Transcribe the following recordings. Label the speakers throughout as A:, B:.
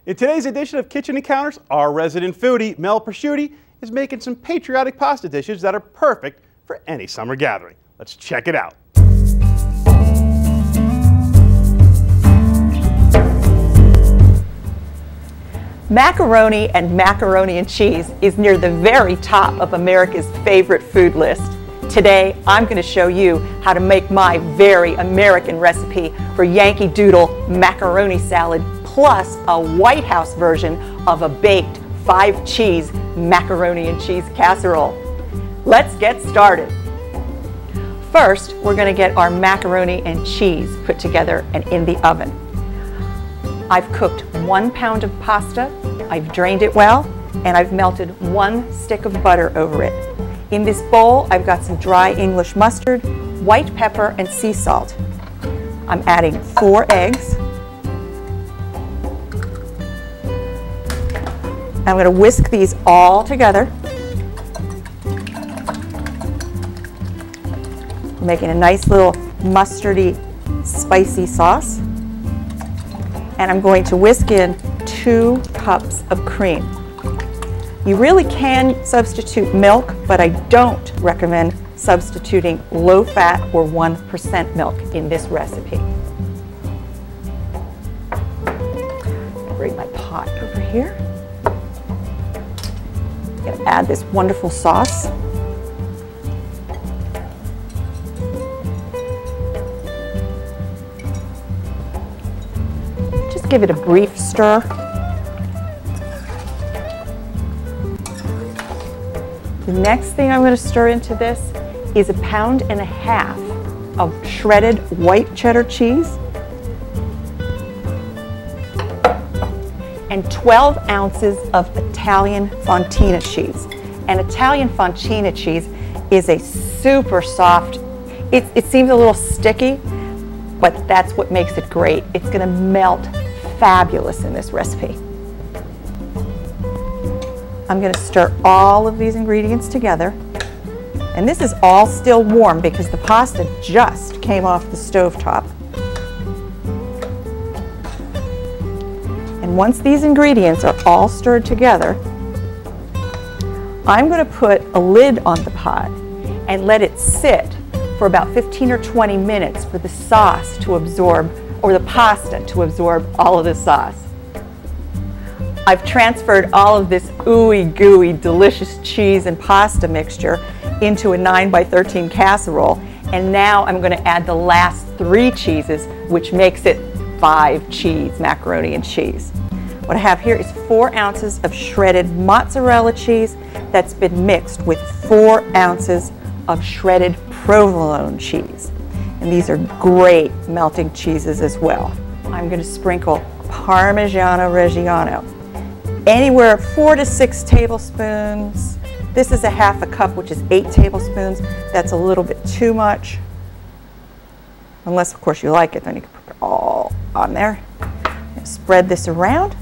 A: In today's edition of Kitchen Encounters, our resident foodie, Mel Prosciutti, is making some patriotic pasta dishes that are perfect for any summer gathering. Let's check it out.
B: Macaroni and macaroni and cheese is near the very top of America's favorite food list. Today, I'm going to show you how to make my very American recipe for Yankee Doodle macaroni salad, plus a White House version of a baked 5-cheese macaroni and cheese casserole. Let's get started. First, we're going to get our macaroni and cheese put together and in the oven. I've cooked 1 pound of pasta, I've drained it well, and I've melted 1 stick of butter over it. In this bowl, I've got some dry English mustard, white pepper, and sea salt. I'm adding 4 eggs. I'm going to whisk these all together, making a nice little mustardy, spicy sauce. And I'm going to whisk in 2 cups of cream. You really can substitute milk, but I don't recommend substituting low-fat or 1% milk in this recipe. Bring my pot over here. I'm going to add this wonderful sauce. Just give it a brief stir. The next thing I'm going to stir into this is 1.5 pounds of shredded white cheddar cheese and 12 ounces of Italian fontina cheese. And Italian fontina cheese is a super soft, it seems a little sticky, but that's what makes it great. It's going to melt fabulous in this recipe. I'm going to stir all of these ingredients together. And this is all still warm because the pasta just came off the stovetop. And once these ingredients are all stirred together, I'm going to put a lid on the pot and let it sit for about 15 or 20 minutes for the sauce to absorb, or the pasta to absorb all of the sauce. I've transferred all of this ooey gooey delicious cheese and pasta mixture into a 9x13 casserole, and now I'm going to add the last 3 cheeses, which makes it 5-cheese macaroni and cheese. What I have here is 4 ounces of shredded mozzarella cheese that's been mixed with 4 ounces of shredded provolone cheese. And these are great melting cheeses as well. I'm going to sprinkle Parmigiano Reggiano. Anywhere 4 to 6 tablespoons. This is 1/2 cup, which is 8 tablespoons. That's a little bit too much. Unless, of course, you like it, then you can put it all on there. Spread this around.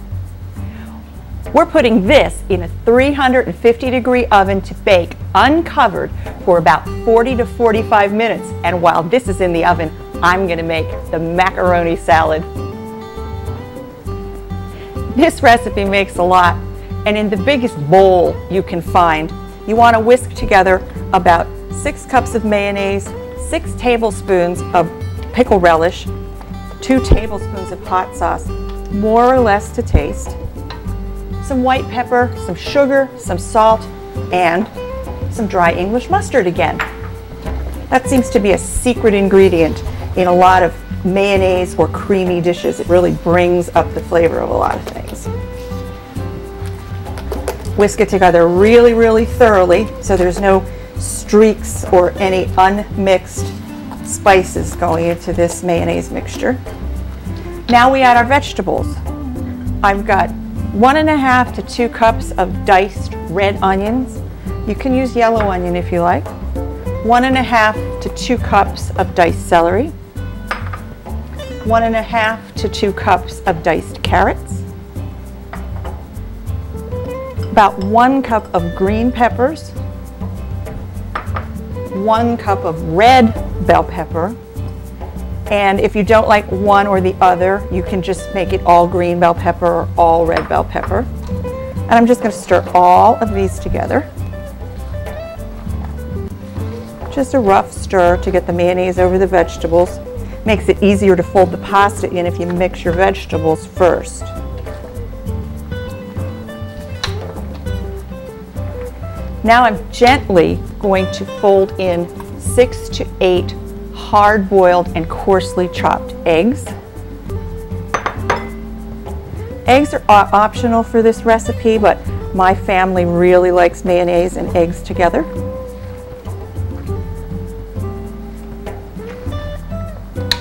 B: We're putting this in a 350-degree oven to bake uncovered for about 40 to 45 minutes. And while this is in the oven, I'm going to make the macaroni salad. This recipe makes a lot, and in the biggest bowl you can find, you want to whisk together about 6 cups of mayonnaise, 6 tablespoons of pickle relish, 2 tablespoons of hot sauce, more or less to taste, some white pepper, some sugar, some salt, and some dry English mustard again. That seems to be a secret ingredient in a lot of mayonnaise or creamy dishes. It really brings up the flavor of a lot of things. Whisk it together really, really thoroughly so there's no streaks or any unmixed spices going into this mayonnaise mixture. Now we add our vegetables. I've got 1.5 to 2 cups of diced red onions. You can use yellow onion if you like. 1.5 to 2 cups of diced celery. 1.5 to 2 cups of diced carrots, about 1 cup of green peppers, 1 cup of red bell pepper, And if you don't like one or the other, you can just make it all green bell pepper or all red bell pepper. And I'm just going to stir all of these together. Just a rough stir to get the mayonnaise over the vegetables. Makes it easier to fold the pasta in if you mix your vegetables first. Now I'm gently going to fold in 6 to 8 hard-boiled and coarsely chopped eggs. Eggs are optional for this recipe, but my family really likes mayonnaise and eggs together.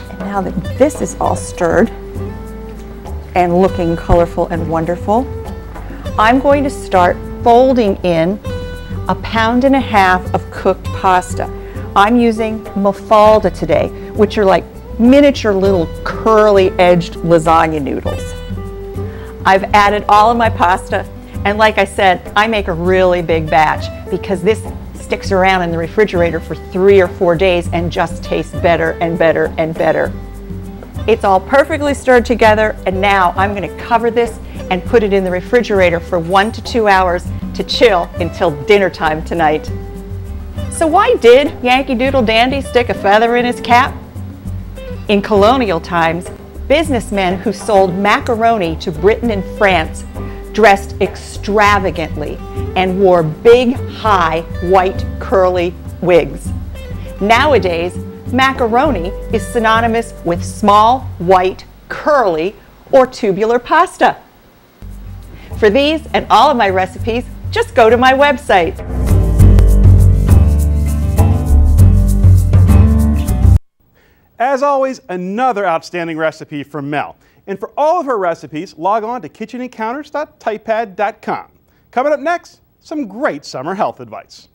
B: And now that this is all stirred and looking colorful and wonderful, I'm going to start folding in 1.5 pounds of cooked pasta. I'm using Mafalda today, which are like miniature little curly edged lasagna noodles. I've added all of my pasta, and like I said, I make a really big batch because this sticks around in the refrigerator for 3 or 4 days and just tastes better and better and better. It's all perfectly stirred together, and now I'm going to cover this and put it in the refrigerator for 1 to 2 hours to chill until dinner time tonight. So why did Yankee Doodle Dandy stick a feather in his cap? In colonial times, businessmen who sold macaroni to Britain and France dressed extravagantly and wore big, high, white, curly wigs. Nowadays, macaroni is synonymous with small, white, curly, or tubular pasta. For these and all of my recipes, just go to my website.
A: As always, another outstanding recipe from Mel. And for all of her recipes, log on to kitchenencounters.typepad.com. Coming up next, some great summer health advice.